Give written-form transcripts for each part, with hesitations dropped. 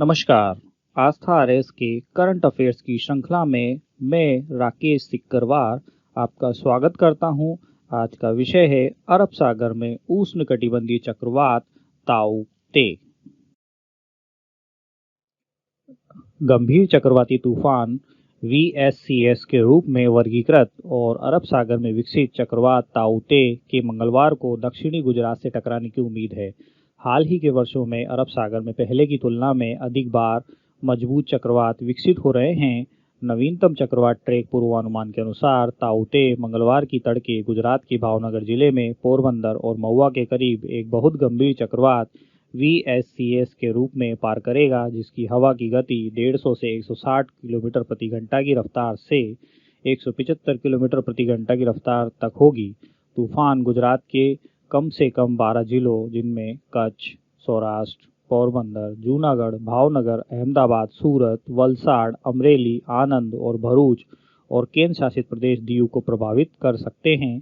नमस्कार। आस्था आरएस के current affairs की श्रृंखला में मैं राकेश सिक्करवार आपका स्वागत करता हूं। आज का विषय है अरब सागर में उष्णकटिबंधीय चक्रवात ताऊ ते। गंभीर चक्रवाती तूफान VSCS के रूप में वर्गीकृत और अरब सागर में विकसित चक्रवात ताऊ ते के मंगलवार को दक्षिणी गुजरात से टकराने की उम्मीद है। हाल ही के वर्षों में अरब सागर में पहले की तुलना में अधिक बार मजबूत चक्रवात विकसित हो रहे हैं। नवीनतम चक्रवात ट्रैक पूर्वानुमान के अनुसार ताऊ ते मंगलवार की तड़के गुजरात के भावनगर जिले में पोरबंदर और महुआ के करीब एक बहुत गंभीर चक्रवात VSCS के रूप में पार करेगा, जिसकी हवा की गति 150 से 160 किलोमीटर प्रति घंटा की रफ्तार से 175 किलोमीटर प्रति घंटा की रफ्तार तक होगी। तूफान गुजरात के कम से कम 12 जिलों जिनमें कच्छ, सौराष्ट्र, पोरबंदर, जूनागढ़, भावनगर, अहमदाबाद, सूरत, वलसाड़, अमरेली, आनंद और भरूच और केंद्र शासित प्रदेश दीव को प्रभावित कर सकते हैं।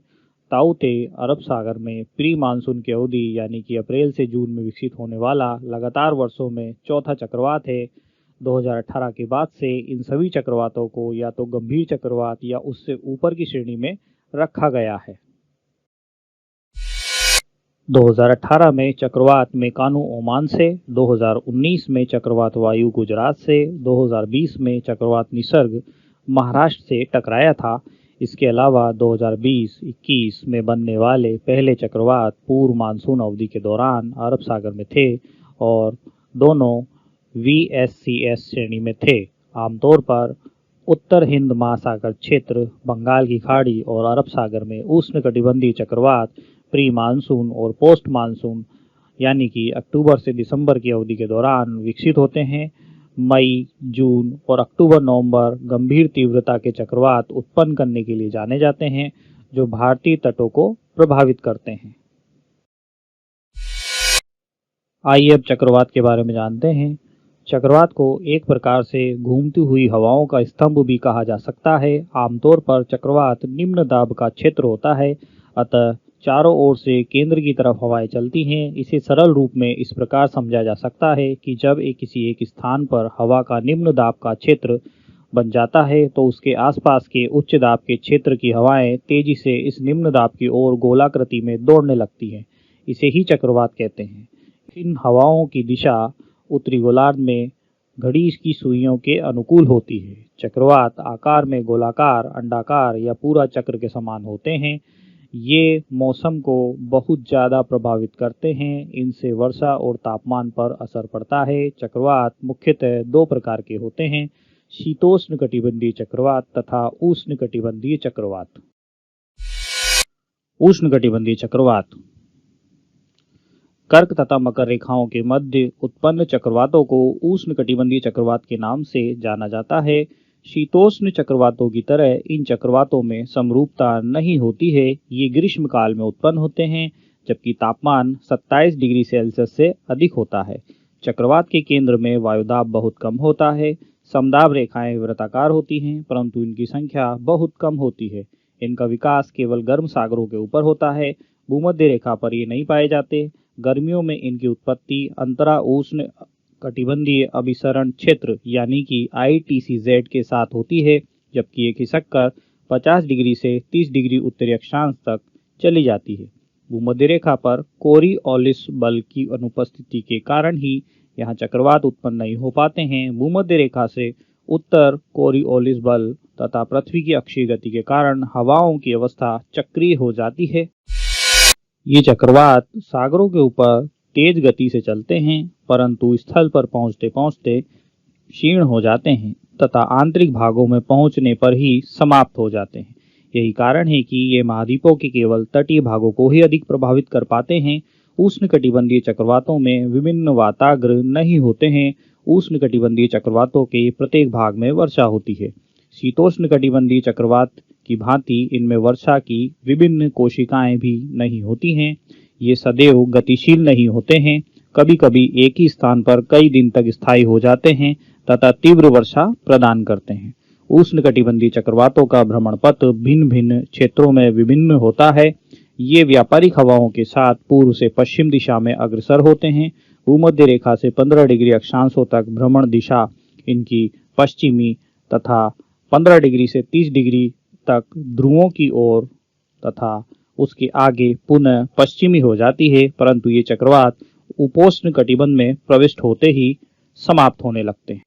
ताऊ ते अरब सागर में प्री मानसून की अवधि यानी कि अप्रैल से जून में विकसित होने वाला लगातार वर्षों में चौथा चक्रवात है। 2018 के बाद से इन सभी चक्रवातों को या तो गंभीर चक्रवात या उससे ऊपर की श्रेणी में रखा गया है। 2018 में चक्रवात मेकानु ओमान से, 2019 में चक्रवात वायु गुजरात से, 2020 में चक्रवात निसर्ग महाराष्ट्र से टकराया था। इसके अलावा 2020-21 में बनने वाले पहले चक्रवात पूर्व मानसून अवधि के दौरान अरब सागर में थे और दोनों VSCS श्रेणी में थे। आमतौर पर उत्तर हिंद महासागर क्षेत्र, बंगाल की खाड़ी और अरब सागर में उष्णकटिबंधीय चक्रवात प्री मानसून और पोस्ट मानसून यानी कि अक्टूबर से दिसंबर की अवधि के दौरान विकसित होते हैं। मई, जून और अक्टूबर-नवंबर गंभीर तीव्रता के चक्रवात उत्पन्न करने के लिए जाने जाते हैं, जो भारतीय तटों को प्रभावित करते हैं। आइए अब चक्रवात के बारे में जानते हैं। चक्रवात को एक प्रकार से घूमती हुई हवाओं का स्तंभ भी कहा जा सकता है। आमतौर पर चक्रवात निम्न दाब का क्षेत्र होता है, अतः चारों ओर से केंद्र की तरफ हवाएं चलती हैं। इसे सरल रूप में इस प्रकार समझा जा सकता है कि जब किसी एक स्थान पर हवा का निम्न दाब का क्षेत्र बन जाता है तो उसके आसपास के उच्च दाब के क्षेत्र की हवाएं तेजी से इस निम्न दाब की ओर गोलाकृति में दौड़ने लगती हैं। इसे ही चक्रवात कहते हैं। इन हवाओं की दिशा उत्तरी गोलार्ध में घड़ी की सुइयों के अनुकूल होती है। चक्रवात आकार में गोलाकार, अंडाकार या पूरा चक्र के समान होते हैं। ये मौसम को बहुत ज़्यादा प्रभावित करते हैं। इनसे वर्षा और तापमान पर असर पड़ता है। चक्रवात मुख्यतः दो प्रकार के होते हैं, शीतोष्णकटिबंधीय चक्रवात तथा उष्णकटिबंधीय चक्रवात। उष्णकटिबंधीय चक्रवात कर्क तथा मकर रेखाओं के मध्य उत्पन्न चक्रवातों को उष्णकटिबंधीय चक्रवात के नाम से जाना जाता है। शीतोष्ण चक्रवातों की तरह इन चक्रवातों में समरूपता नहीं होती है। ये ग्रीष्मकाल में उत्पन्न होते हैं, जबकि तापमान 27 डिग्री सेल्सियस से अधिक होता है। चक्रवात के केंद्र में वायुदाब बहुत कम होता है। समदाब रेखाएं वृत्ताकार होती हैं, परंतु इनकी संख्या बहुत कम होती है। इनका विकास केवल गर्म सागरों के ऊपर होता है। भूमध्य रेखा पर ये नहीं पाए जाते। गर्मियों में इनकी उत्पत्ति अंतरा उष्ण कटिबंधीय अभिसरण क्षेत्र यानी कि ITCZ के साथ होती है, जबकि ये खिसककर 50 डिग्री से 30 डिग्री उत्तरी अक्षांश तक चली जाती है। भूमध्य रेखा पर कोरिओलिस बल की अनुपस्थिति के कारण ही यहाँ चक्रवात उत्पन्न नहीं हो पाते हैं। भूमध्य रेखा से उत्तर कोरिओलिस बल तथा पृथ्वी की अक्षीय गति के कारण हवाओं की अवस्था चक्रीय हो जाती है। ये चक्रवात सागरों के ऊपर तेज गति से चलते हैं, परंतु स्थल पर पहुंचते पहुंचते क्षीण हो जाते हैं तथा आंतरिक भागों में पहुंचने पर ही समाप्त हो जाते हैं। यही कारण है कि ये महाद्वीपों के केवल तटीय भागों को ही अधिक प्रभावित कर पाते हैं। उष्णकटिबंधीय चक्रवातों में विभिन्न वाताग्र नहीं होते हैं। उष्णकटिबंधीय चक्रवातों के प्रत्येक भाग में वर्षा होती है। शीतोष्णकटिबंधीय चक्रवात की भांति इनमें वर्षा की विभिन्न कोशिकाएं भी नहीं होती हैं। ये सदैव गतिशील नहीं होते हैं। कभी कभी एक ही स्थान पर कई दिन तक स्थायी हो जाते हैं तथा तीव्र वर्षा प्रदान करते हैं। उष्णकटिबंधीय चक्रवातों का भ्रमण पथ भिन्न भिन्न क्षेत्रों में विभिन्न होता है। ये व्यापारिक हवाओं के साथ पूर्व से पश्चिम दिशा में अग्रसर होते हैं। भूमध्य रेखा से 15 डिग्री अक्षांशों तक भ्रमण दिशा इनकी पश्चिमी तथा 15 डिग्री से 30 डिग्री तक ध्रुवों की ओर तथा उसके आगे पुनः पश्चिमी हो जाती है, परंतु ये चक्रवात उपोष्ण कटिबंध में प्रविष्ट होते ही समाप्त होने लगते हैं।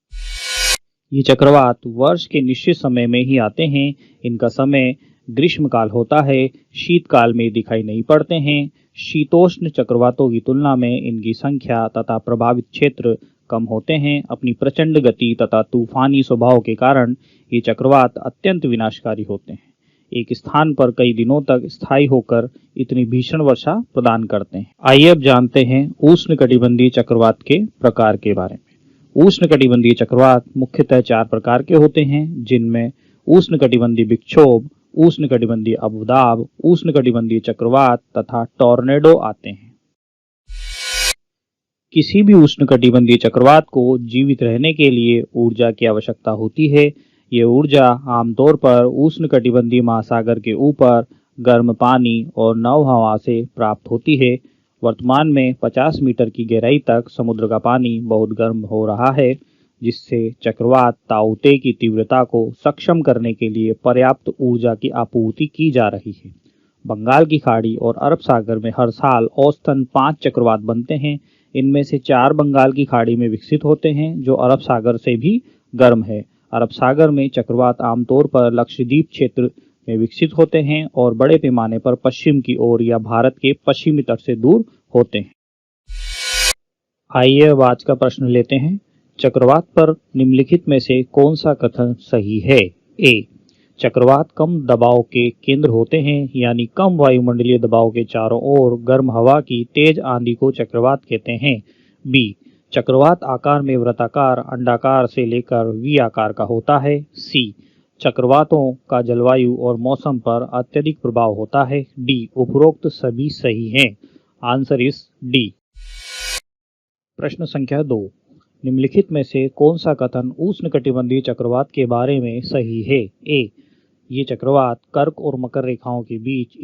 ये चक्रवात वर्ष के निश्चित समय में ही आते हैं। इनका समय ग्रीष्मकाल होता है, शीतकाल में दिखाई नहीं पड़ते हैं। शीतोष्ण चक्रवातों की तुलना में इनकी संख्या तथा प्रभावित क्षेत्र कम होते हैं। अपनी प्रचंड गति तथा तूफानी स्वभाव के कारण ये चक्रवात अत्यंत विनाशकारी होते हैं। एक स्थान पर कई दिनों तक स्थायी होकर इतनी भीषण वर्षा प्रदान करते हैं। आइए अब जानते हैं उष्णकटिबंधीय चक्रवात के प्रकार के बारे में। उष्णकटिबंधीय चक्रवात मुख्यतः 4 प्रकार के होते हैं, जिनमें उष्णकटिबंधीय विक्षोभ, उष्णकटिबंधीय अवदाब, उष्णकटिबंधीय चक्रवात तथा टॉर्नेडो आते हैं। किसी भी उष्णकटिबंधीय चक्रवात को जीवित रहने के लिए ऊर्जा की आवश्यकता होती है। ये ऊर्जा आमतौर पर उष्णकटिबंधीय महासागर के ऊपर गर्म पानी और नव हवा से प्राप्त होती है। वर्तमान में 50 मीटर की गहराई तक समुद्र का पानी बहुत गर्म हो रहा है, जिससे चक्रवात ताउते की तीव्रता को सक्षम करने के लिए पर्याप्त ऊर्जा की आपूर्ति की जा रही है। बंगाल की खाड़ी और अरब सागर में हर साल औसतन 5 चक्रवात बनते हैं। इनमें से 4 बंगाल की खाड़ी में विकसित होते हैं, जो अरब सागर से भी गर्म है। अरब सागर में चक्रवात आमतौर पर लक्षद्वीप क्षेत्र में विकसित होते हैं और बड़े पैमाने पर पश्चिम की ओर या भारत के पश्चिमी तट से दूर होते हैं। आइए अब आज का प्रश्न लेते हैं। चक्रवात पर निम्नलिखित में से कौन सा कथन सही है? ए, चक्रवात कम दबाव के केंद्र होते हैं, यानी कम वायुमंडलीय दबाव के चारों ओर गर्म हवा की तेज आंधी को चक्रवात कहते हैं। बी, चक्रवात आकार में वृत्ताकार, अंडाकार से लेकर वी आकार का होता है। सी, चक्रवातों का जलवायु और मौसम पर अत्यधिक प्रभाव होता है। डी, उपरोक्त सभी सही हैं। Answer is D. प्रश्न संख्या 2, निम्नलिखित में से कौन सा कथन उष्णकटिबंधीय चक्रवात के बारे में सही है? ए, ये चक्रवात कर्क और मकर रेखाओं के बीच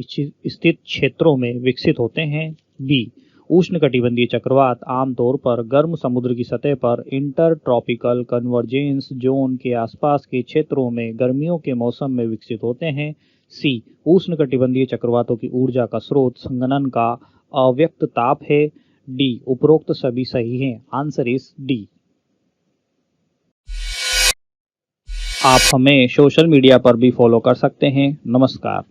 स्थित क्षेत्रों में विकसित होते हैं। बी, उष्णकटिबंधीय चक्रवात आमतौर पर गर्म समुद्र की सतह पर इंटर ट्रॉपिकल कन्वर्जेंस जोन के आसपास के क्षेत्रों में गर्मियों के मौसम में विकसित होते हैं। सी, उष्णकटिबंधीय चक्रवातों की ऊर्जा का स्रोत संघनन का अव्यक्त ताप है। डी, उपरोक्त सभी सही हैं। Answer is D. आप हमें सोशल मीडिया पर भी फॉलो कर सकते हैं। नमस्कार।